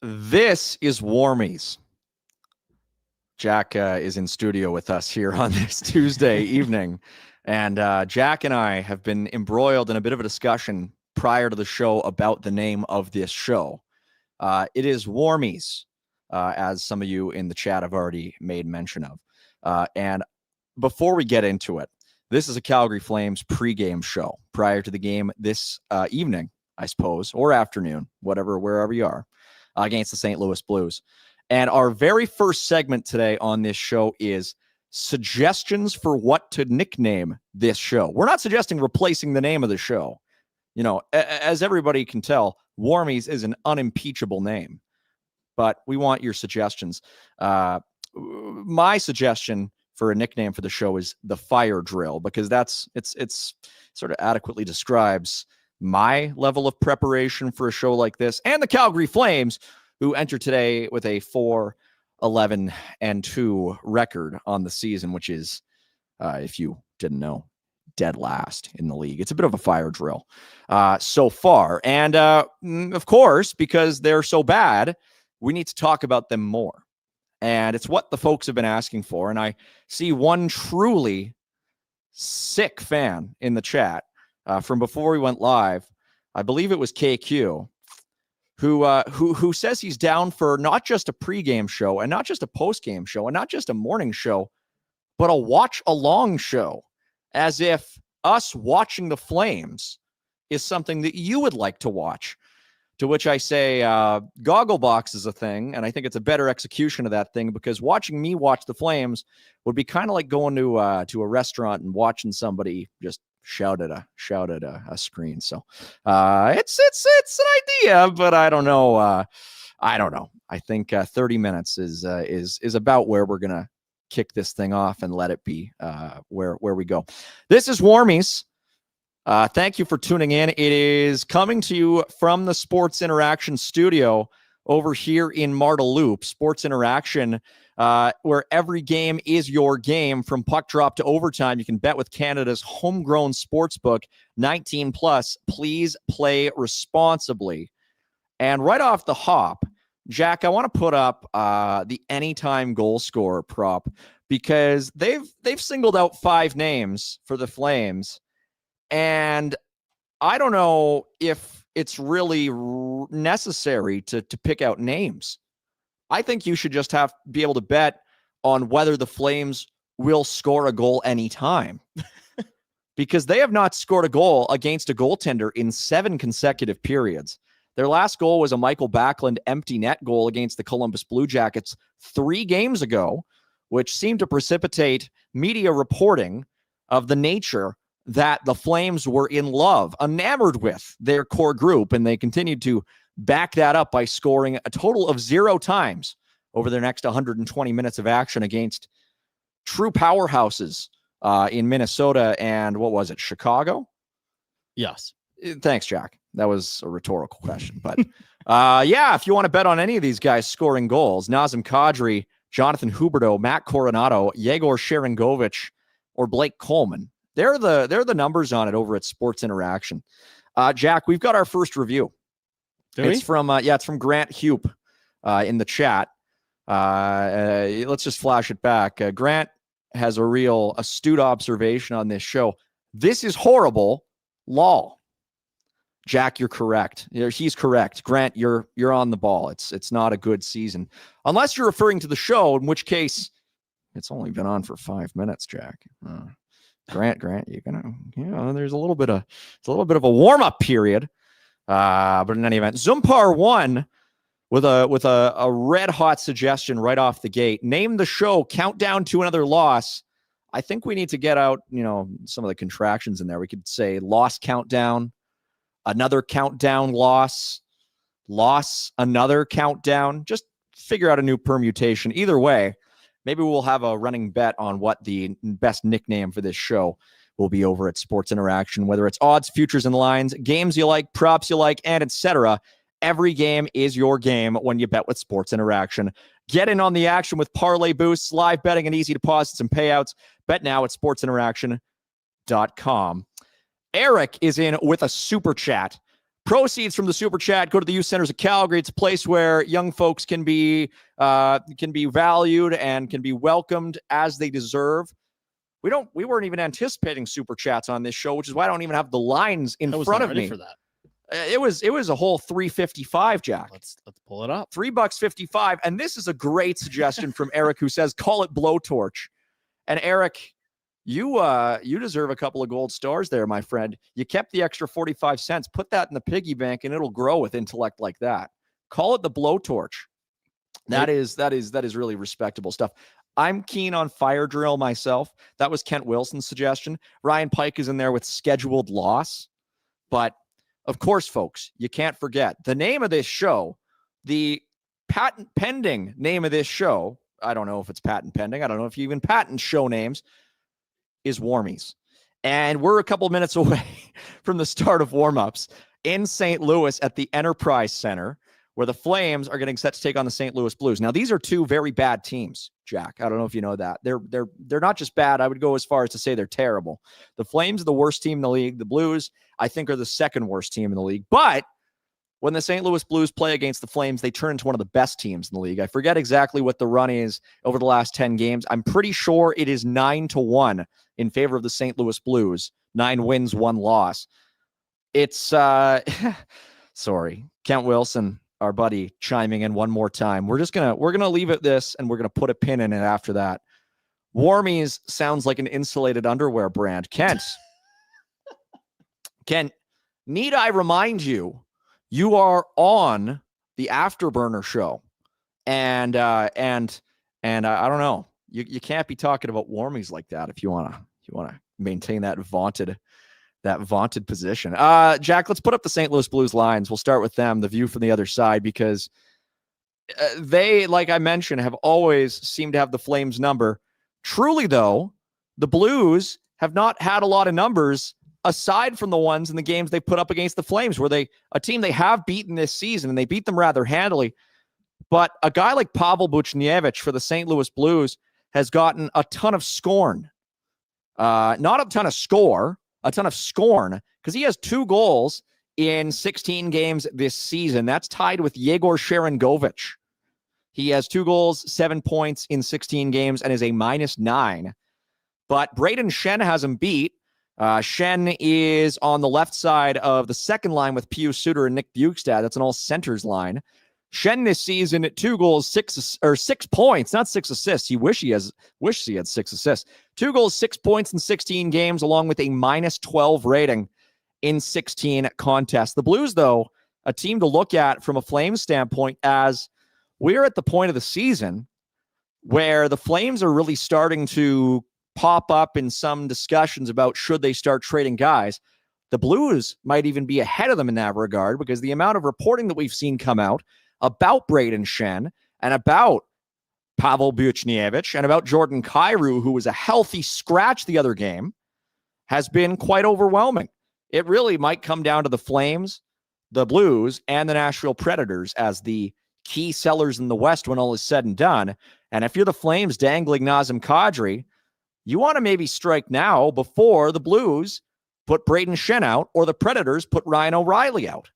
This is Warmies. Jack is in studio with us here on this Tuesday evening. And Jack and I have been embroiled in a bit of a discussion prior to the show about the name of this show. It is Warmies, as some of you in the chat have already made mention of. And before we get into it, this is a Calgary Flames pregame show prior to the game this evening, I suppose, or afternoon, wherever you are, against the St. Louis Blues. And our very first segment today on this show is suggestions for what to nickname this show. We're not suggesting replacing the name of the show. You know, as everybody can tell, Warmies is an unimpeachable name, but we want your suggestions. My suggestion for a nickname for the show is the Fire Drill, because it's sort of adequately describes my level of preparation for a show like this, and the Calgary Flames, who enter today with a 4-11-2 record on the season, which is, if you didn't know, dead last in the league. It's a bit of a fire drill so far. And of course, because they're so bad, we need to talk about them more. And it's what the folks have been asking for. And I see one truly sick fan in the chat from before we went live. I believe it was KQ, who says he's down for not just a pregame show and not just a postgame show and not just a morning show, but a watch-along show, as if us watching the Flames is something that you would like to watch. To which I say, Gogglebox is a thing, and I think it's a better execution of that thing, because watching me watch the Flames would be kind of like going to a restaurant and watching somebody just shout at a screen. So it's an idea, but I don't know. I think 30 minutes is about where we're gonna kick this thing off and let it be where we go. This is Warmies. Thank you for tuning in. It is coming to you from the Sports Interaction studio over here in Marda Loop. Sports Interaction, where every game is your game, from puck drop to overtime. You can bet with Canada's homegrown sportsbook, 19 plus. Please play responsibly. And right off the hop, Jack, I want to put up the anytime goal scorer prop, because they've singled out 5 names for the Flames. And I don't know if it's really necessary to pick out names. I think you should just be able to bet on whether the Flames will score a goal anytime, because they have not scored a goal against a goaltender in 7 consecutive periods. Their last goal was a Michael Backlund empty net goal against the Columbus Blue Jackets 3 games ago, which seemed to precipitate media reporting of the nature that the Flames were in love, enamored with their core group, and they continued to back that up by scoring a total of 0 times over their next 120 minutes of action against true powerhouses in Minnesota and, what was it, Chicago? Yes. Thanks, Jack. That was a rhetorical question. But yeah, if you want to bet on any of these guys scoring goals, Nazem Kadri, Jonathan Huberdeau, Matt Coronado, Yegor Sharangovich, or Blake Coleman, they're the numbers on it over at Sports Interaction. Jack, we've got our first review. It's from Grant Hupe in the chat. Let's just flash it back. Grant has a real astute observation on this show. This is horrible. Lol. Jack, you're correct. He's correct. Grant, you're on the ball. It's not a good season, unless you're referring to the show, in which case it's only been on for 5 minutes. Jack. Grant, you're gonna, there's a little bit of a warm-up period. But in any event, Zumpar won with a red-hot suggestion right off the gate. Name the show Countdown to Another Loss. I think we need to get out, some of the contractions in there. We could say loss countdown, another countdown loss, another countdown. Just figure out a new permutation. Either way, maybe we'll have a running bet on what the best nickname for this show will be over at Sports Interaction, whether it's odds, futures, and lines, games you like, props you like, and etc. Every game is your game when you bet with Sports Interaction. Get in on the action with parlay boosts, live betting, and easy deposits and payouts. Bet now at sportsinteraction.com. Eric is in with a super chat. Proceeds from the Super Chat go to the Youth Centers of Calgary. It's a place where young folks can be valued and can be welcomed as they deserve. We weren't even anticipating Super Chats on this show, which is why I don't even have the lines in front of me. For that. It was a whole $3.55, Jack. Let's pull it up. $3.55, and this is a great suggestion from Eric, who says, "Call it blowtorch." And Eric, you deserve a couple of gold stars there, my friend. You kept the extra 45 cents. Put that in the piggy bank, and it'll grow with intellect like that. Call it the blowtorch. That is really respectable stuff. I'm keen on fire drill myself. That was Kent Wilson's suggestion. Ryan Pike is in there with scheduled loss, but. Of course, folks, you can't forget the name of this show, the patent pending name of this show. I don't know if it's patent pending. I don't know if you even patent show names, is Warmies. And we're a couple minutes away from the start of warmups in St. Louis at the Enterprise Center, where the Flames are getting set to take on the St. Louis Blues. Now, these are two very bad teams, Jack. I don't know if you know that. They're not just bad. I would go as far as to say they're terrible. The Flames are the worst team in the league. The Blues, I think, are the second worst team in the league. But when the St. Louis Blues play against the Flames, they turn into one of the best teams in the league. I forget exactly what the run is over the last 10 games. I'm pretty sure it is 9-1 in favor of the St. Louis Blues. 9 wins, 1 loss. It's, sorry, Kent Wilson, our buddy, chiming in one more time. We're going to leave it this, and we're going to put a pin in it after that. Warmies sounds like an insulated underwear brand. Kent, need I remind you, you are on the Afterburner show, and I don't know, you can't be talking about Warmies like that if you want to maintain that vaunted position. Jack, let's put up the St. Louis Blues lines. We'll start with them, the view from the other side, because they, like I mentioned, have always seemed to have the Flames number. Truly, though, the Blues have not had a lot of numbers aside from the ones in the games they put up against the Flames, where a team they have beaten this season, and they beat them rather handily. But a guy like Pavel Buchnevich for the St. Louis Blues has gotten a ton of scorn. Not a ton of score, a ton of scorn, because he has 2 goals in 16 games this season. That's tied with Yegor Sharangovich. He has 2 goals, 7 points in 16 games, and is a -9. But Braden Shen has him beat. Shen is on the left side of the second line with Pius Suter and Nick Bjugstad. That's an all centers line. Shen this season at 2 goals, 6 points, not 6 assists. He wish he had 6 assists. 2 goals, 6 points in 16 games, along with a -12 rating in 16 contests. The Blues, though, a team to look at from a Flames standpoint, as we're at the point of the season where the Flames are really starting to pop up in some discussions about should they start trading guys. The Blues might even be ahead of them in that regard, because the amount of reporting that we've seen come out about Braden Shen and about Pavel Buchnevich and about Jordan Kyrou, who was a healthy scratch the other game, has been quite overwhelming. It really might come down to the Flames, the Blues, and the Nashville Predators as the key sellers in the West when all is said and done. And if you're the Flames dangling Nazem Kadri, you want to maybe strike now before the Blues put Braden Shen out or the Predators put Ryan O'Reilly out.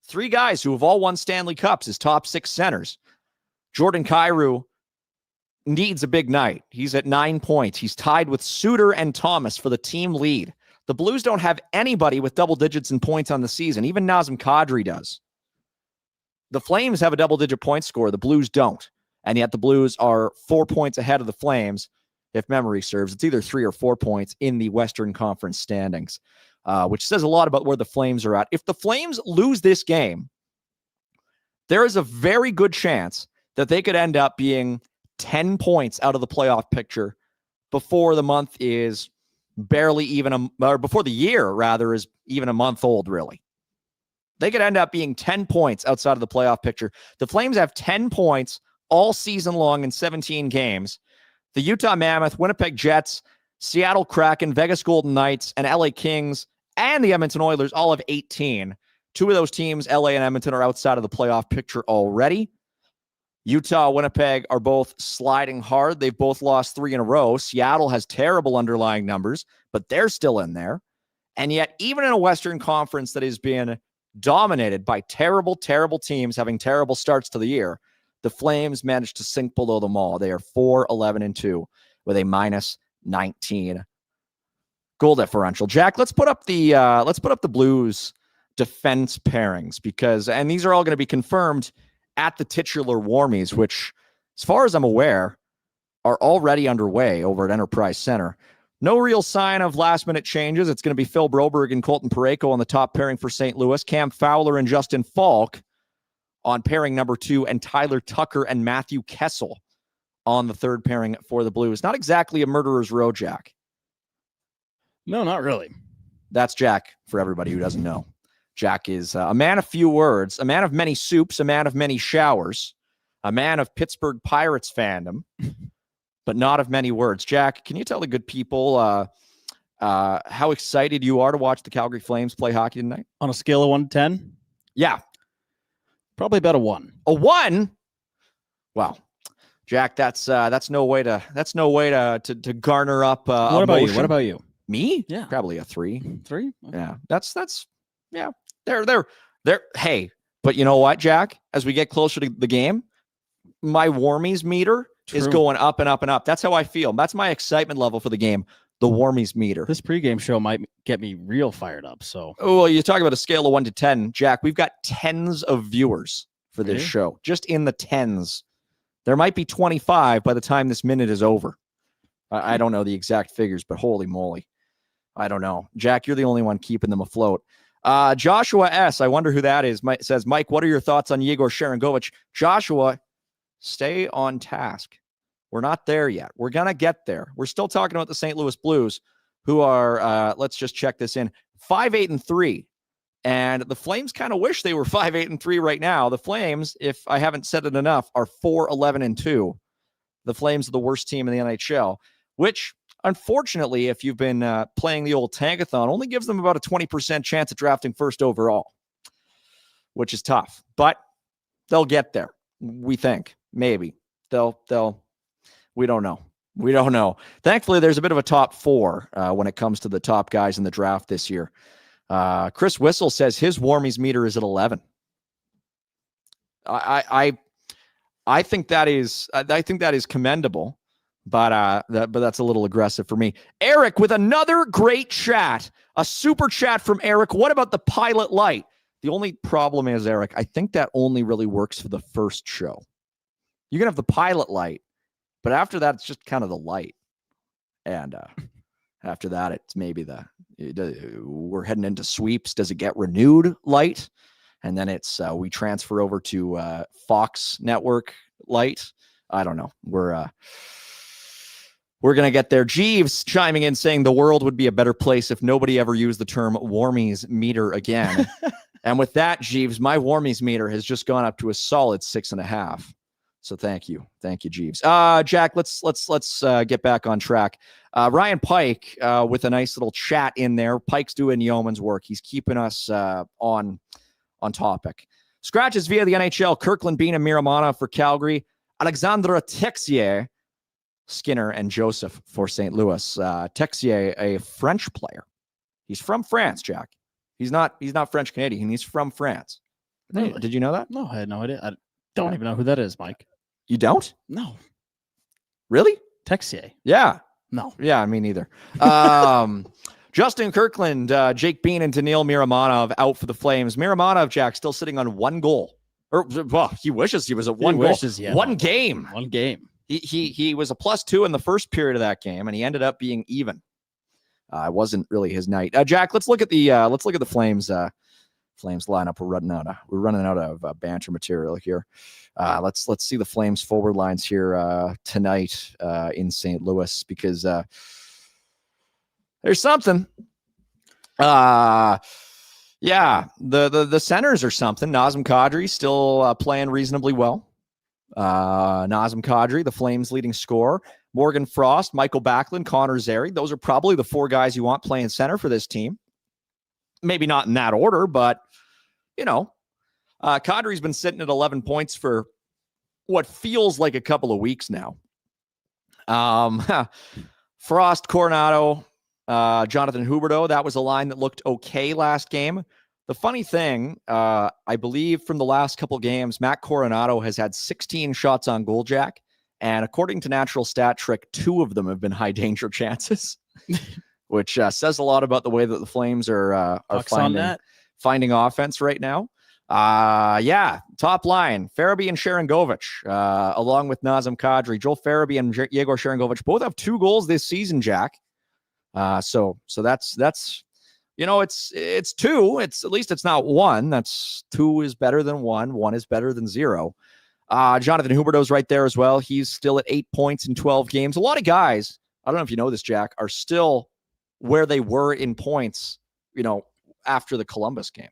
3 guys who have all won Stanley Cups as top 6 centers. Jordan Kyrou needs a big night. He's at 9 points. He's tied with Suter and Thomas for the team lead. The Blues don't have anybody with double digits in points on the season. Even Nazem Kadri does. The Flames have a double-digit point score. The Blues don't. And yet the Blues are 4 points ahead of the Flames, if memory serves. It's either 3 or 4 points in the Western Conference standings, which says a lot about where the Flames are at. If the Flames lose this game, there is a very good chance that they could end up being 10 points out of the playoff picture before the month is barely even, or before the year, rather, is even a month old, really. They could end up being 10 points outside of the playoff picture. The Flames have 10 points all season long in 17 games. The Utah Mammoth, Winnipeg Jets, Seattle Kraken, Vegas Golden Knights, and LA Kings, and the Edmonton Oilers all have 18. 2 of those teams, LA and Edmonton, are outside of the playoff picture already. Utah, Winnipeg are both sliding hard. They've both lost 3 in a row. Seattle has terrible underlying numbers, but they're still in there. And yet, even in a Western Conference that has been dominated by terrible, terrible teams having terrible starts to the year, the Flames managed to sink below them all. They are 4-11-2 with a minus 19 goal differential. Jack, let's put up the Blues defense pairings and these are all going to be confirmed at the titular Warmies, which, as far as I'm aware, are already underway over at Enterprise Center. No real sign of last-minute changes. It's going to be Phil Broberg and Colton Parayko on the top pairing for St. Louis, Cam Fowler and Justin Falk on pairing number 2, and Tyler Tucker and Matthew Kessel on the third pairing for the Blues. Not exactly a murderer's row, Jack. No, not really. That's Jack, for everybody who doesn't know. Jack is a man of few words, a man of many soups, a man of many showers, a man of Pittsburgh Pirates fandom, but not of many words. Jack, can you tell the good people how excited you are to watch the Calgary Flames play hockey tonight? On a scale of 1 to 10? Yeah. Probably about a 1. A 1? Wow. Jack, that's no way to garner up What about emotion. you? What about you? Me? Yeah. Probably a 3. 3? Okay. Yeah. That's yeah. They're hey, but you know what, Jack? As we get closer to the game, my Warmies meter is going up and up and up. That's how I feel. That's my excitement level for the game. The Warmies meter. This pregame show might get me real fired up. So, well, you talk about a scale of 1 to 10, Jack. We've got tens of viewers for this show, just in the tens. There might be 25 by the time this minute is over. I don't know the exact figures, but holy moly, I don't know. Jack, you're the only one keeping them afloat. Joshua S., I wonder who that is, says, Mike, what are your thoughts on Yegor Sharangovich? Joshua, stay on task. We're not there yet. We're going to get there. We're still talking about the St. Louis Blues, who are, let's just check this in, 5-8-3. And the Flames kind of wish they were 5-8-3 right now. The Flames, if I haven't said it enough, are 4-11-2. The Flames are the worst team in the NHL, which, unfortunately, if you've been playing the old tankathon, only gives them about a 20% chance of drafting first overall, which is tough. But they'll get there, we think. Maybe. We don't know. We don't know. Thankfully, there's a bit of a top 4 when it comes to the top guys in the draft this year. Chris Whistle says his Warmies meter is at 11. I think that is commendable, but that's a little aggressive for me. Eric with another great chat, a super chat from Eric. What about the pilot light? The only problem is, Eric, I think that only really works for the first show. You can have the pilot light, but after that, it's just kind of the light. And after that, it's maybe we're heading into sweeps. Does it get renewed light? And then it's we transfer over to Fox Network light. I don't know. We're going to get there. Jeeves chiming in saying the world would be a better place if nobody ever used the term Warmies meter again. And with that, Jeeves, my Warmies meter has just gone up to a solid 6.5. So thank you, Jeeves. Jack, let's get back on track. Ryan Pike with a nice little chat in there. Pike's doing yeoman's work. He's keeping us on topic. Scratches via the NHL. Kirkland, Bean, and Miramana for Calgary. Alexandre Texier, Skinner, and Joseph for St. Louis. Texier, a French player. He's from France, Jack. He's not French Canadian. He's from France. Really? Did you know that? No, I had no idea. I don't even know who that is, Mike. You don't? No. Really? Texier. Yeah. No. Yeah, me neither. Justin Kirkland, Jake Bean, and Daniil Miramanov out for the Flames. Miramanov, Jack, still sitting on 1 goal. He wishes he was at 1 goal. Yeah, one game. One game. He was a + 2 in the first period of that game, and he ended up being even. It wasn't really his night. Jack, let's look at the Flames. Flames lineup. We're running out of banter material here. Let's see the Flames forward lines here tonight in St. Louis, because there's something. The centers are something. Nazem Kadri still playing reasonably well. Nazem Kadri, the Flames leading scorer. Morgan Frost, Michael Backlund, Connor Zary. Those are probably the 4 guys you want playing center for this team. Maybe not in that order, but, Kadri's been sitting at 11 points for what feels like a couple of weeks now. Frost, Coronado, Jonathan Huberdeau, that was a line that looked okay last game. The funny thing, I believe from the last couple games, Matt Coronado has had 16 shots on goal, Jack. And according to Natural Stat Trick, 2 of them have been high danger chances, which says a lot about the way that the Flames are finding offense right now. Top line, Farabee and Sharangovich, along with Nazem Kadri. Joel Farabee and Yegor Sharangovich both have 2 goals this season, Jack. So that's it's 2. It's at least it's not 1. That's 2 is better than 1. 1 is better than 0. Jonathan Huberdeau's right there as well. He's still at 8 points in 12 games. A lot of guys, I don't know if you know this, Jack, are still where they were in points, after the Columbus game.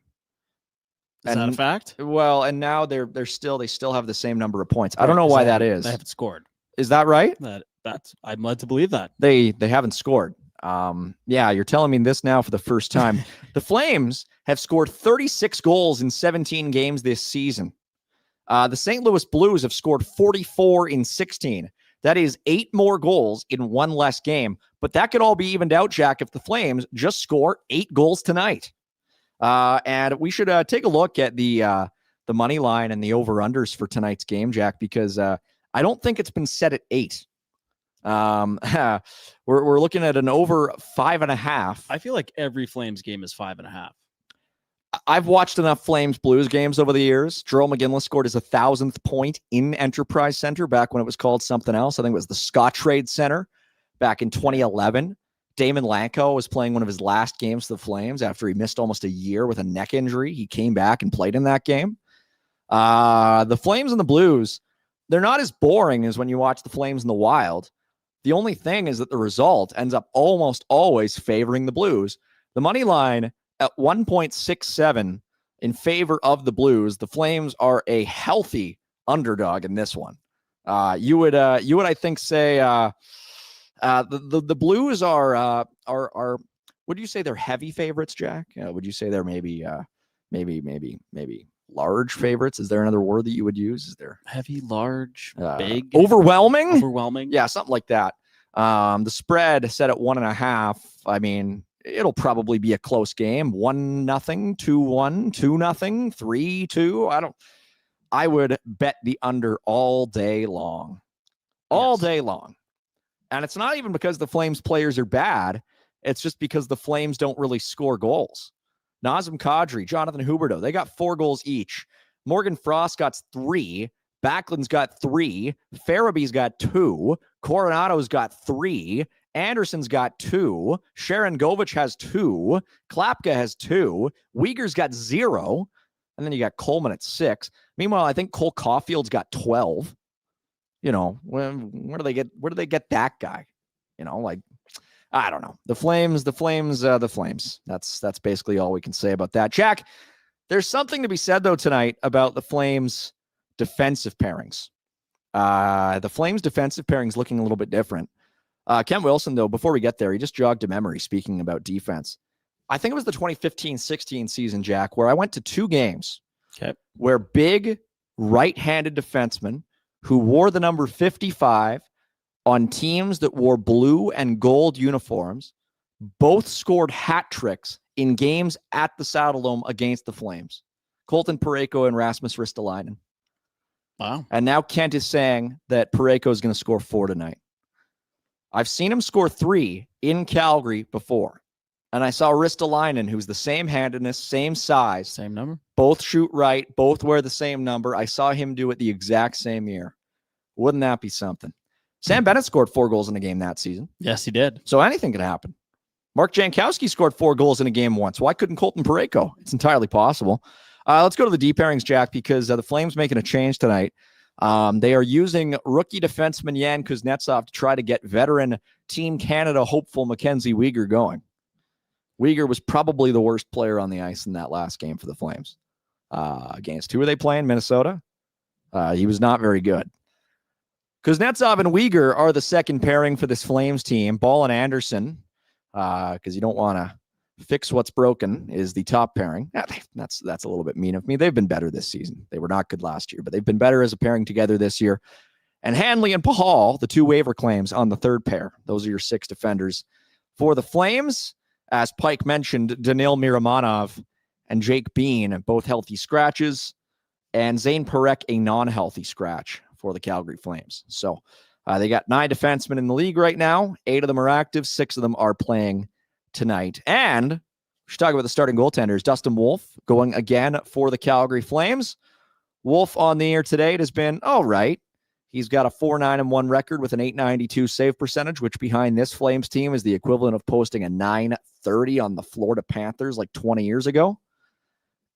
Is that a fact? Well, and now they still have the same number of points. I don't know why that is. They haven't scored. Is that right? I'm led to believe that. They haven't scored. You're telling me this now for the first time. The Flames have scored 36 goals in 17 games this season. The St. Louis Blues have scored 44 in 16. That is 8 more goals in 1 less game. But that could all be evened out, Jack, if the Flames just score 8 goals tonight. And we should take a look at the money line and the over-unders for tonight's game, Jack, because I don't think it's been set at 8. We're looking at an over 5.5. I feel like every Flames game is 5.5. I've watched enough Flames Blues games over the years. Jerome McGinley scored his 1,000th point in Enterprise Center back when it was called something else. I think it was the Scottrade Center back in 2011. Damon Lanko was playing one of his last games for the Flames after he missed almost a year with a neck injury. He came back and played in that game. The Flames and the Blues, they're not as boring as when you watch the Flames in the Wild. The only thing is that the result ends up almost always favoring the Blues. The money line at 1.67 in favor of the Blues. The Flames are a healthy underdog in this one. You would I think say the Blues are would you say they're heavy favorites, Jack? Would you say they're maybe large favorites? Is there another word that you would use? Is there heavy, large, big, overwhelming? Yeah, something like that. The spread set at 1.5. I mean, it'll probably be a close game. 1-0, 2-1, 2-0, 3-2. I would bet the under all day long. Day long. And it's not even because the Flames players are bad. It's just because the Flames don't really score goals. Nazem Kadri, Jonathan Huberdeau, they got 4 goals each. Morgan Frost got 3. Backlund's got 3. Farabee's got 2. Coronado's got 3. Anderson's got 2. Sharangovich has 2. Klapka has 2. Uyghur's got 0. And then you got Coleman at 6. Meanwhile, I think Cole Caulfield's got 12. Where do they get that guy? I don't know. The Flames. That's basically all we can say about that. Jack, there's something to be said, though, tonight about the Flames' defensive pairings. The Flames' defensive pairings looking a little bit different. Ken Wilson, though, before we get there, he just jogged a memory speaking about defense. I think it was the 2015-16 season, Jack, where I went to 2 games where big right-handed defensemen who wore the number 55 on teams that wore blue and gold uniforms both scored hat tricks in games at the Saddledome against the Flames. Colton Parayko and Rasmus Ristolainen. Wow. And now Kent is saying that Parayko is going to score 4 tonight. I've seen him score 3 in Calgary before. And I saw Ristolainen, who's the same handedness, same size. Same number. Both shoot right. Both wear the same number. I saw him do it the exact same year. Wouldn't that be something? Sam Bennett scored 4 goals in a game that season. Yes, he did. So anything can happen. Mark Jankowski scored 4 goals in a game once. Why couldn't Colton Parayko? It's entirely possible. Let's go to the D pairings, Jack, because the Flames making a change tonight. They are using rookie defenseman Yan Kuznetsov to try to get veteran Team Canada hopeful Mackenzie Uyghur going. Uyghur was probably the worst player on the ice in that last game for the Flames. Against who are they playing? Minnesota? He was not very good. Kuznetsov and Uyghur are the second pairing for this Flames team. Ball and Anderson, because you don't want to fix what's broken, is the top pairing. That's a little bit mean of me. They've been better this season. They were not good last year, but they've been better as a pairing together this year. And Hanley and Pahal, the 2 waiver claims on the third pair. Those are your 6 defenders. For the Flames, as Pike mentioned, Danil Miramanov and Jake Bean, both healthy scratches, and Zane Parekh, a non-healthy scratch for the Calgary Flames. So they got 9 defensemen in the league right now. 8 of them are active. 6 of them are playing tonight. And we should talk about the starting goaltenders. Dustin Wolf going again for the Calgary Flames. Wolf on the air today, it has been all right. He's got a 4-9-1 record with an .892 save percentage, which behind this Flames team is the equivalent of posting a .930 on the Florida Panthers like 20 years ago.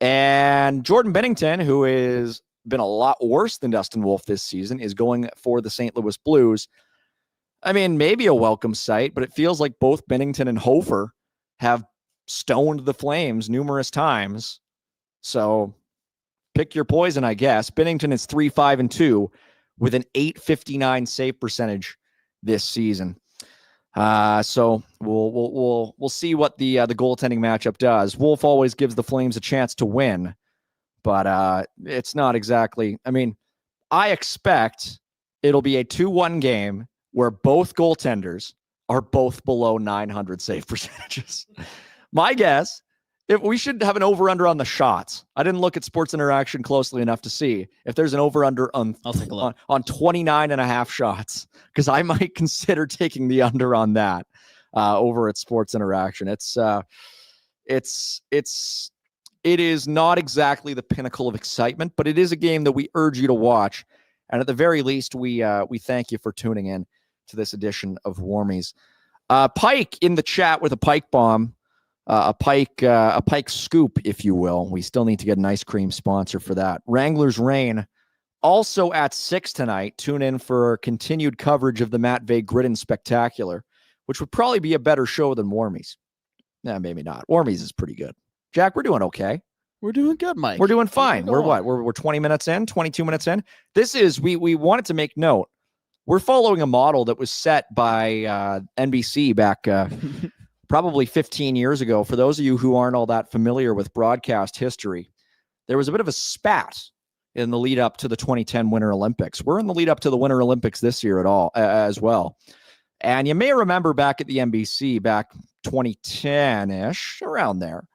And Jordan Binnington, who has been a lot worse than Dustin Wolf this season, is going for the St. Louis Blues. I mean, maybe a welcome sight, but it feels like both Binnington and Hofer have stoned the Flames numerous times. So pick your poison, I guess. Binnington is 3-5-2 with an .859 save percentage this season. So we'll see what the goaltending matchup does. Wolf always gives the Flames a chance to win, but it's not exactly. I mean, I expect it'll be a 2-1 game where both goaltenders are both below .900 save percentages. My guess, if we should have an over-under on the shots. I didn't look at Sports Interaction closely enough to see if there's an over-under on 29.5 shots, because I might consider taking the under on that over at Sports Interaction. It is not exactly the pinnacle of excitement, but it is a game that we urge you to watch. And at the very least, we thank you for tuning in to this edition of Warmies. Pike in the chat with a Pike bomb. A Pike scoop, if you will. We still need to get an ice cream sponsor for that. Wranglers Rain, also at 6 tonight. Tune in for continued coverage of the Matt Vey Gridden Spectacular, which would probably be a better show than Warmies. Nah, maybe not. Warmies is pretty good. Jack, we're doing okay. We're doing good, Mike. We're doing fine. We're what? We're 20 minutes in, 22 minutes in. This is, we wanted to make note. We're following a model that was set by NBC back probably 15 years ago. For those of you who aren't all that familiar with broadcast history, there was a bit of a spat in the lead up to the 2010 Winter Olympics. We're in the lead up to the Winter Olympics this year as well. And you may remember back at the NBC, back 2010-ish, around there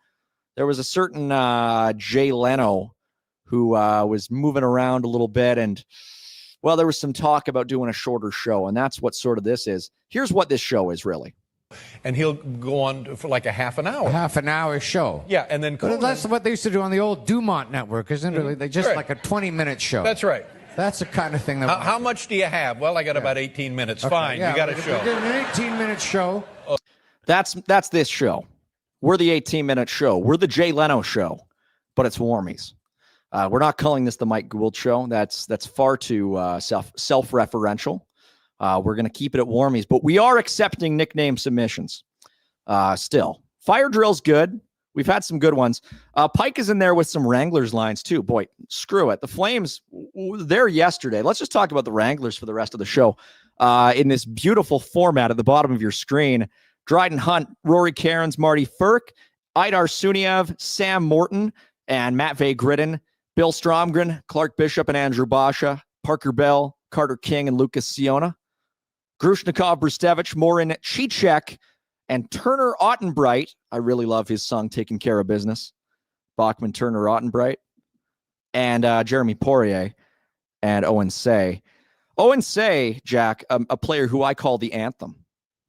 was a certain Jay Leno who was moving around a little bit. And, well, there was some talk about doing a shorter show. And that's what sort of this is. Here's what this show is really. And he'll go on for like a half an hour. A half an hour show. Yeah, and then But that's what they used to do on the old Dumont network, isn't it? Really? They just Right. like a 20-minute show. That's right. That's the kind of thing that. How much do you have? Well, I got about 18 minutes. Okay, Fine, yeah, you got a if show. we did an 18-minute show. That's this show. We're the 18-minute show. We're the Jay Leno show, but it's Warmies. We're not calling this the Mike Gould show. That's far too self-referential. We're going to keep it at Warmies, but we are accepting nickname submissions. Still, Fire Drill's good. We've had some good ones. Pike is in there with some Wranglers lines too. Boy, screw it. The Flames, there yesterday. Let's just talk about the Wranglers for the rest of the show. In this beautiful format at the bottom of your screen, Dryden Hunt, Rory Cairns, Marty Firk, Idar Suniev, Sam Morton, and Matt Vey Gridden, Bill Stromgren, Clark Bishop and Andrew Basha, Parker Bell, Carter King and Lucas Siona, Grushnikov, Brustevich, Morin Cicek, and Turner Ottenbright. I really love his song, Taking Care of Business. Bachman, Turner, Ottenbright. And Jeremy Poirier and Owen Say. Owen Say, Jack, a player who I call the Anthem.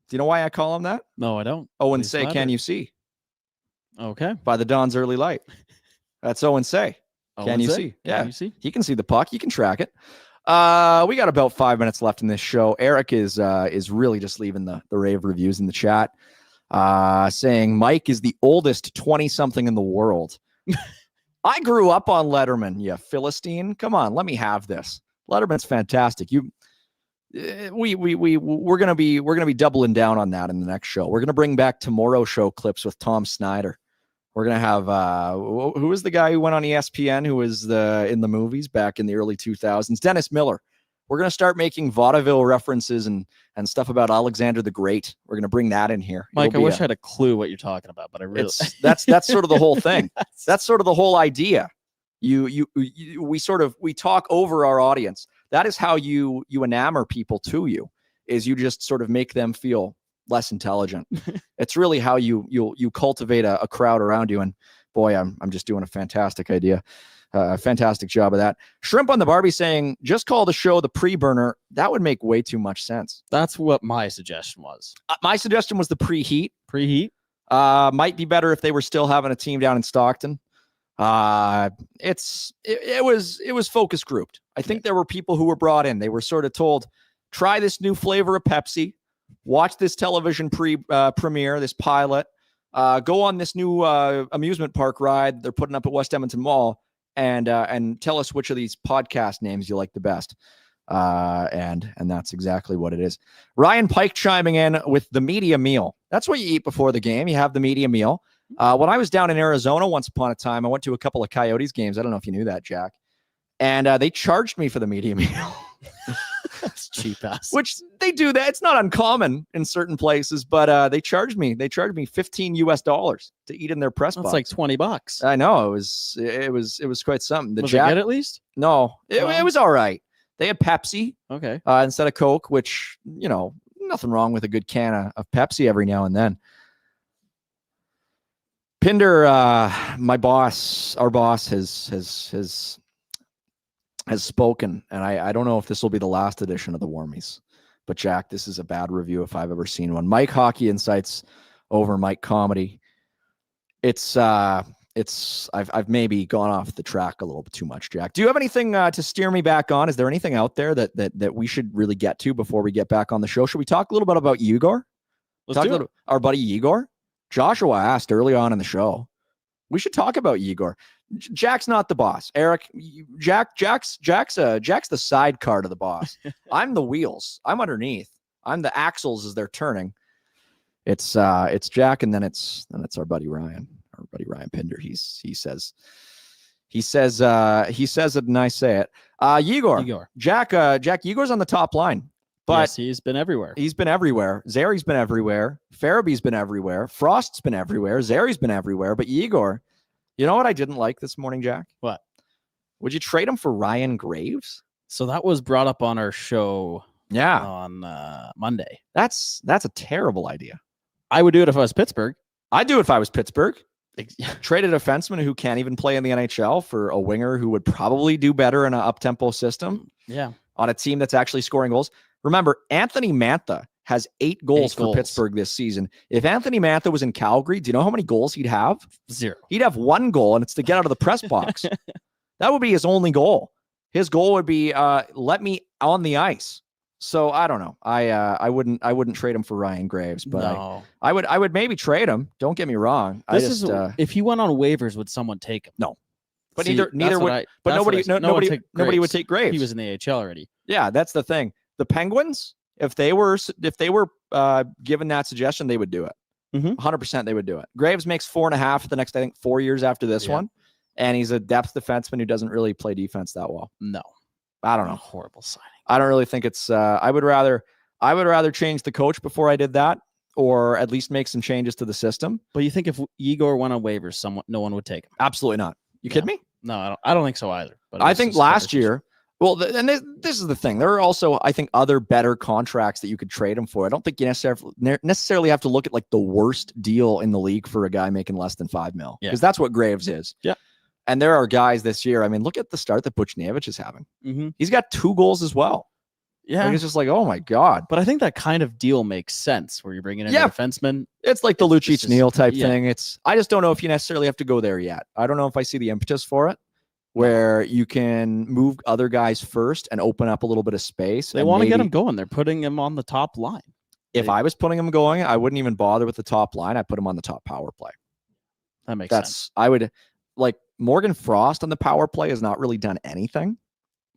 Do you know why I call him that? No, I don't. Owen Please Say, Can You See? Okay. By the Dawn's Early Light. That's Owen Say. Can you see? Yeah. Can you see? He can see the puck. He can track it. We got about 5 minutes left in this show. Eric is really just leaving the rave reviews in the chat, saying Mike is the oldest 20-something in the world. I grew up on Letterman, you Philistine. Come on, let me have this. Letterman's fantastic. We're gonna be doubling down on that in the next show. We're gonna bring back Tomorrow Show clips with Tom Snyder. We're going to have, who was the guy who went on ESPN, who was in the movies back in the early 2000s? Dennis Miller. We're going to start making vaudeville references and stuff about Alexander the Great. We're going to bring that in here. Mike, I wish I had a clue what you're talking about, but I really... That's sort of the whole thing. That's sort of the whole idea. We talk over our audience. That is how you enamor people to you, is you just sort of make them feel less intelligent. It's really how you cultivate a crowd around you. And boy, I'm just doing a fantastic fantastic job of that. Shrimp on the Barbie saying, just call the show the pre-burner. That would make way too much sense. That's what my suggestion was. My suggestion was the preheat. Preheat. Might be better if they were still having a team down in Stockton. It was focus grouped. I think there were people who were brought in. They were sort of told, try this new flavor of Pepsi, watch this television premiere, this pilot, go on this new amusement park ride they're putting up at West Edmonton Mall, and tell us which of these podcast names you like the best. And that's exactly what it is. Ryan Pike chiming in with the media meal. That's what you eat before the game. You have the media meal. When I was down in Arizona once upon a time, I went to a couple of Coyotes games. I don't know if you knew that, Jack. And they charged me for the media meal. That's cheap ass. Which they do that. It's not uncommon in certain places, but they charged me $15 to eat in their press box. That's like $20. I know. It was quite something. Was it good at least? No, it was all right. They had Pepsi instead of Coke, which, nothing wrong with a good can of Pepsi every now and then. Pinder, our boss has spoken, and I don't know if this will be the last edition of the Warmies, but Jack, this is a bad review if I've ever seen one. Mike Hockey Insights over Mike Comedy. I've maybe gone off the track a little bit too much, Jack. Do you have anything to steer me back on? Is there anything out there that we should really get to before we get back on the show? Should we talk a little bit about Yegor? Let's do it. Our buddy Yegor. Joshua asked early on in the show. We should talk about Yegor. Jack's not the boss. Eric, Jack's the sidecar to the boss. I'm the wheels. I'm underneath. I'm the axles as they're turning. It's Jack, and then it's our buddy Ryan. Our buddy Ryan Pinder. He says it, and I say it. Yegor. Jack Yegor's on the top line. But yes, he's been everywhere. He's been everywhere. Zari's been everywhere. Farabee's been everywhere. Frost's been everywhere. Zari's been everywhere. But Yegor, you know what I didn't like this morning, Jack? What? Would you trade him for Ryan Graves? So that was brought up on our show on Monday. That's a terrible idea. I would do it if I was Pittsburgh. I'd do it if I was Pittsburgh. Trade a defenseman who can't even play in the NHL for a winger who would probably do better in an up-tempo system. Yeah. On a team that's actually scoring goals. Remember, Anthony Mantha has 8 goals for Pittsburgh this season. If Anthony Mantha was in Calgary, do you know how many goals he'd have? 0. He'd have 1 goal, and it's to get out of the press box. That would be his only goal. His goal would be let me on the ice. So I don't know. I wouldn't trade him for Ryan Graves, but no. I would maybe trade him. Don't get me wrong. If he went on waivers, would someone take him? No. But neither would. But nobody would take Graves. He was in the AHL already. Yeah, that's the thing. The Penguins, if they were given that suggestion, they would do it. 100% they would do it. Graves makes 4.5 the next, I think, 4 years after this one, and he's a depth defenseman who doesn't really play defense that well. No, I don't know. Horrible signing. I don't really think it's. I would rather change the coach before I did that, or at least make some changes to the system. But you think if Yegor went on waivers, no one would take him? Absolutely not. You kidding me? No, I don't think so either. But I think last year. Well, and this is the thing. There are also, I think, other better contracts that you could trade him for. I don't think you necessarily have to look at like the worst deal in the league for a guy making less than $5 million, because that's what Graves is. Yeah. And there are guys this year. I mean, look at the start that Buchnevich is having. He's got 2 goals as well. Yeah. Like, it's just like, oh my God. But I think that kind of deal makes sense where you're bringing in a defenseman. It's like the Lucic Neal type thing. I just don't know if you necessarily have to go there yet. I don't know if I see the impetus for it, where you can move other guys first and open up a little bit of space. They want to get him going. They're putting him on the top line. If I was putting him going, I wouldn't even bother with the top line. I'd put him on the top power play. That makes sense. I would, like, Morgan Frost on the power play has not really done anything.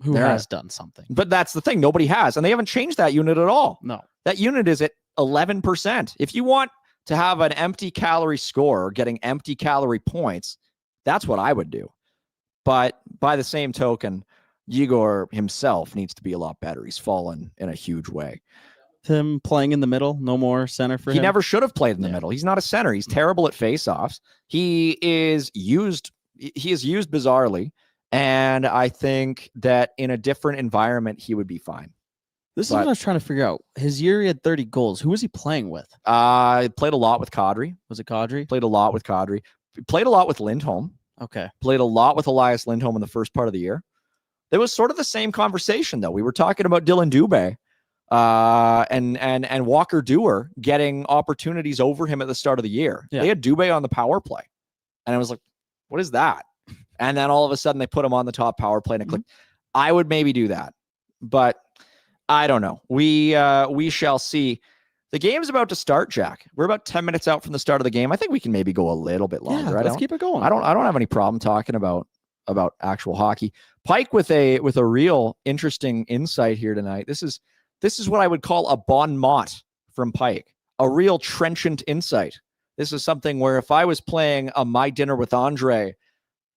Who has done something? But that's the thing. Nobody has. And they haven't changed that unit at all. No. That unit is at 11%. If you want to have an empty calorie score getting empty calorie points, that's what I would do. But by the same token, Yegor himself needs to be a lot better. He's fallen in a huge way. Him playing in the middle, no more center for him. He never should have played in the middle. He's not a center. He's terrible at faceoffs. He is used bizarrely. And I think that in a different environment, he would be fine. This is what I was trying to figure out. His year, he had 30 goals. Who was he playing with? Played a lot with Kadri. Was it Kadri? Played a lot with Kadri. played a lot with Lindholm. Okay. Played a lot with Elias Lindholm in the first part of the year. It was sort of the same conversation, though. We were talking about Dylan Dubé and Walker Dewar getting opportunities over him at the start of the year. Yeah. They had Dubé on the power play. And I was like, what is that? And then all of a sudden they put him on the top power play and it clicked. I would maybe do that, but I don't know. We shall see. The game's about to start, Jack. We're about 10 minutes out from the start of the game. I think we can maybe go a little bit longer. Yeah, let's keep it going. I don't have any problem talking about actual hockey. Pike with a real interesting insight here tonight. This is what I would call a bon mot from Pike, a real trenchant insight. This is something where if I was playing a My Dinner with Andre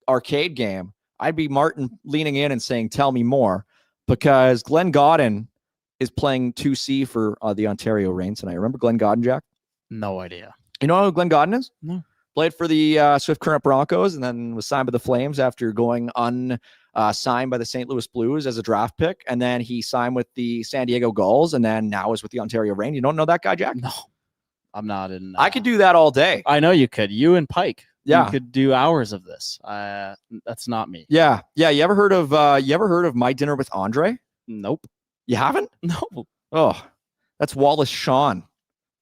arcade game, I'd be Martin leaning in and saying, tell me more, because Glenn Godden is playing 2C for the Ontario Reign tonight. Remember Glenn Godden, Jack? No idea. You know who Glenn Godden is? No. Played for the Swift Current Broncos and then was signed by the Flames after going unsigned by the St. Louis Blues as a draft pick. And then he signed with the San Diego Gulls and then now is with the Ontario Reign. You don't know that guy, Jack? No, I'm not in. I could do that all day. I know you could. You and Pike. Yeah. You could do hours of this. That's not me. Yeah. Yeah. You ever heard of My Dinner with Andre? Nope. You haven't? No. Oh, that's Wallace Shawn.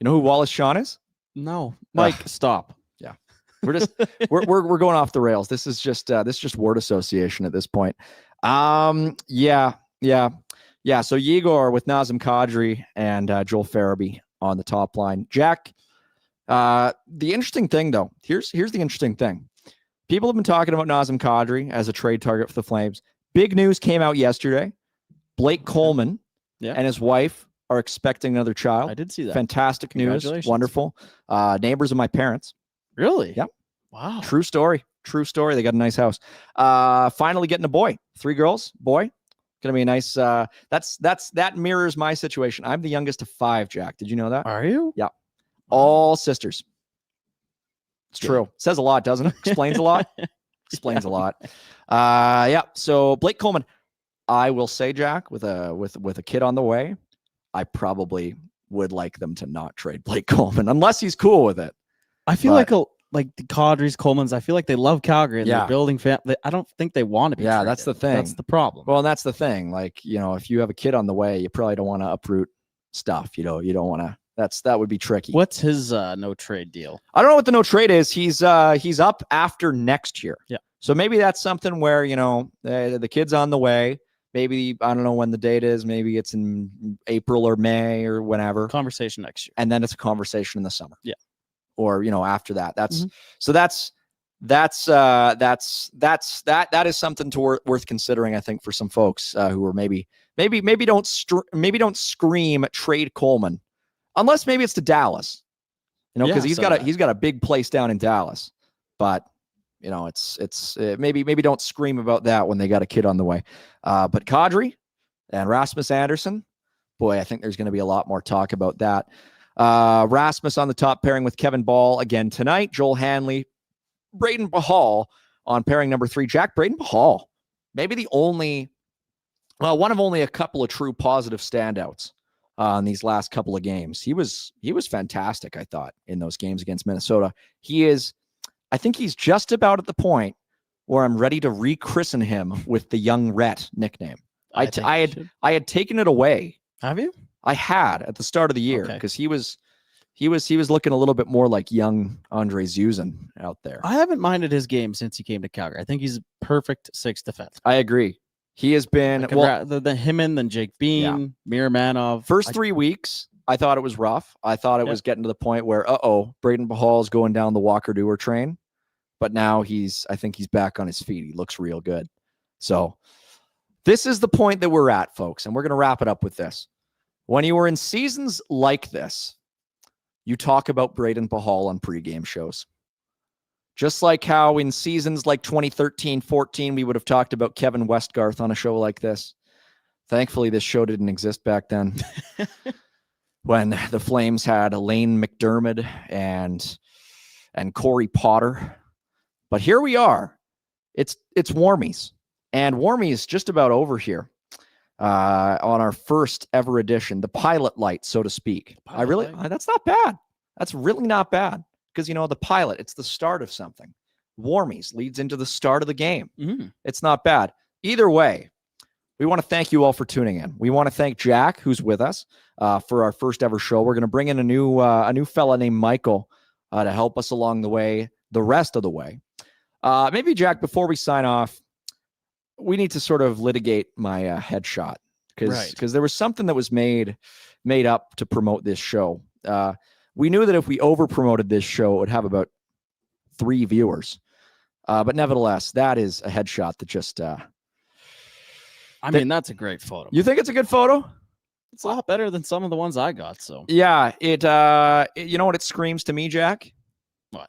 You know who Wallace Shawn is? No. Mike, stop. Yeah. We're just we're going off the rails. This is just word association at this point. Yeah. So Yegor with Nazem Kadri and Joel Farabee on the top line. Jack, the interesting thing though, here's the interesting thing. People have been talking about Nazem Kadri as a trade target for the Flames. Big news came out yesterday. Blake Coleman and his wife are expecting another child. I did see that. Fantastic news. Wonderful. Neighbors of my parents. Really? Yep. Wow. True story. They got a nice house. Finally getting a boy. 3 girls, boy. Gonna be a nice. That mirrors my situation. I'm the youngest of 5, Jack. Did you know that? Are you? Yeah. All sisters. It's true. Says a lot, doesn't it? Explains a lot. Explains a lot. Yeah. So Blake Coleman. I will say, Jack, with a kid on the way, I probably would like them to not trade Blake Coleman unless he's cool with it. I feel like the Kadris, Colemans, I feel like they love Calgary and they're building I don't think they want to be traded. That's the thing. That's the problem. Well, and that's the thing. Like, if you have a kid on the way, you probably don't want to uproot stuff. You don't want to. That would be tricky. What's his no trade deal? I don't know what the no trade is. He's up after next year. Yeah. So maybe that's something where the kid's on the way. Maybe, I don't know when the date is. Maybe it's in April or May or whenever. Conversation next year. And then it's a conversation in the summer. Yeah. Or, after that. That's so that is something worth considering, I think, for some folks who are maybe don't scream trade Coleman, unless maybe it's to Dallas, because he's got a big place down in Dallas, but it's maybe don't scream about that when they got a kid on the way. But Kadri and Rasmus Andersson, boy, I think there's going to be a lot more talk about that. Rasmus on the top pairing with Kevin Ball again tonight. Joel Hanley, Braden Bahal on pairing number 3. Jack, Braden Bahal, maybe one of only a couple of true positive standouts in these last couple of games. He was fantastic, I thought, in those games against Minnesota. I think he's just about at the point where I'm ready to rechristen him with the Young Rhett nickname. I had taken it away. Have you? I had at the start of the year because he was looking a little bit more like young Andre Zuzin out there. I haven't minded his game since he came to Calgary. I think he's a perfect 6th defense. I agree. He has been him and then Jake Bean, Miramanov. First 3 weeks, I thought it was rough. I thought it was getting to the point where Braden Bahal is going down the Walker Dewar train, but now I think he's back on his feet. He looks real good. So this is the point that we're at, folks, and we're going to wrap it up with this. When you were in seasons like this, you talk about Braden Bahal on pregame shows. Just like how in seasons like 2013-14, we would have talked about Kevin Westgarth on a show like this. Thankfully, this show didn't exist back then. When the Flames had Elaine McDermott and Corey Potter. But here we are. It's Warmies. And Warmies just about over here. On our first ever edition, the pilot light, so to speak. That's not bad. That's really not bad. Because, the pilot, it's the start of something. Warmies leads into the start of the game. Mm. It's not bad. Either way, we want to thank you all for tuning in. We want to thank Jack, who's with us for our first ever show. We're going to bring in a new fella named Michael to help us along the way, the rest of the way. Maybe, Jack, before we sign off, we need to sort of litigate my headshot because there was something that was made up to promote this show. We knew that if we over promoted this show, it would have about 3 viewers. But nevertheless, that is a headshot that just... I mean, that's a great photo. You think it's a good photo? It's a lot better than some of the ones I got. So yeah, you know what it screams to me, Jack? What?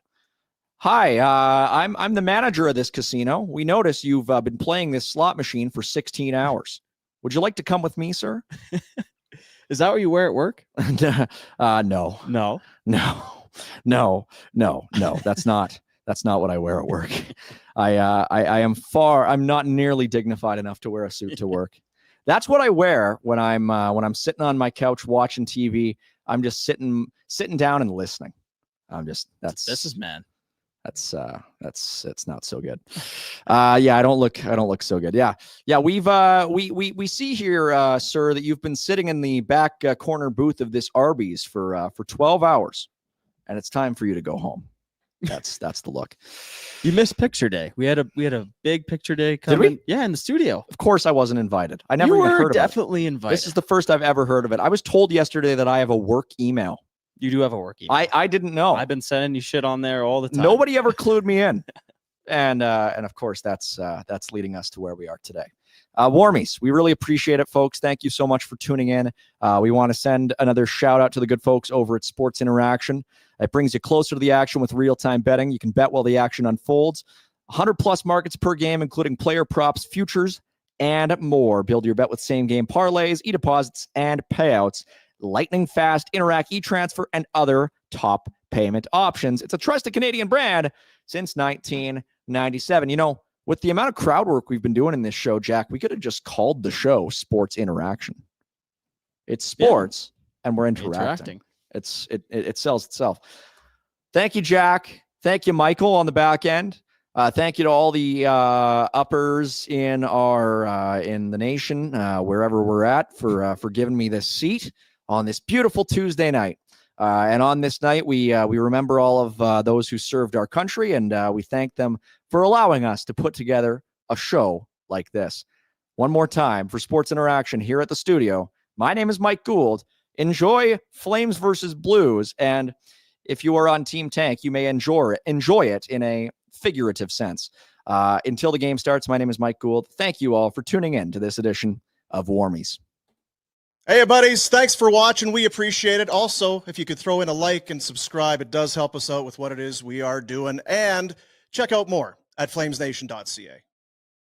Hi, I'm the manager of this casino. We notice you've been playing this slot machine for 16 hours. Would you like to come with me, sir? Is that what you wear at work? No. That's not what I wear at work. I'm not nearly dignified enough to wear a suit to work. That's what I wear when I'm sitting on my couch watching TV. I'm just sitting down and listening. It's not so good. I don't look so good. Yeah. We see here, sir, that you've been sitting in the back corner booth of this Arby's for 12 hours, and it's time for you to go home. That's the look. You missed picture day. We had a big picture day coming. Did we? Yeah, in the studio. Of course, I wasn't invited. I never even heard of it. Definitely invited. This is the first I've ever heard of it. I was told yesterday that I have a work email. You do have a work email. I didn't know. I've been sending you shit on there all the time. Nobody ever clued me in. And of course, that's leading us to where we are today. Warmies, we really appreciate it, folks. Thank you so much for tuning in. We want to send another shout out to the good folks over at Sports Interaction. It brings you closer to the action with real-time betting. You can bet while the action unfolds. 100-plus markets per game, including player props, futures, and more. Build your bet with same-game parlays, e-deposits, and payouts. Lightning fast, Interac e-transfer, and other top payment options. It's a trusted Canadian brand since 1997. You know, with the amount of crowd work we've been doing in this show, Jack, we could have just called the show Sports Interaction. It's sports, and we're interacting. It sells itself. Thank you, Jack. Thank you, Michael, on the back end. Thank you to all the uppers in the nation, wherever we're at, for giving me this seat on this beautiful Tuesday night. And on this night, we remember all of those who served our country, and we thank them for allowing us to put together a show like this. One more time for Sports Interaction here at the studio. My name is Mike Gould. Enjoy Flames versus Blues, and if you are on Team Tank, you may enjoy it in a figurative sense. Until the game starts, my name is Mike Gould. Thank you all for tuning in to this edition of Warmies. Hey, buddies. Thanks for watching. We appreciate it. Also, if you could throw in a like and subscribe, it does help us out with what it is we are doing. And check out more at flamesnation.ca.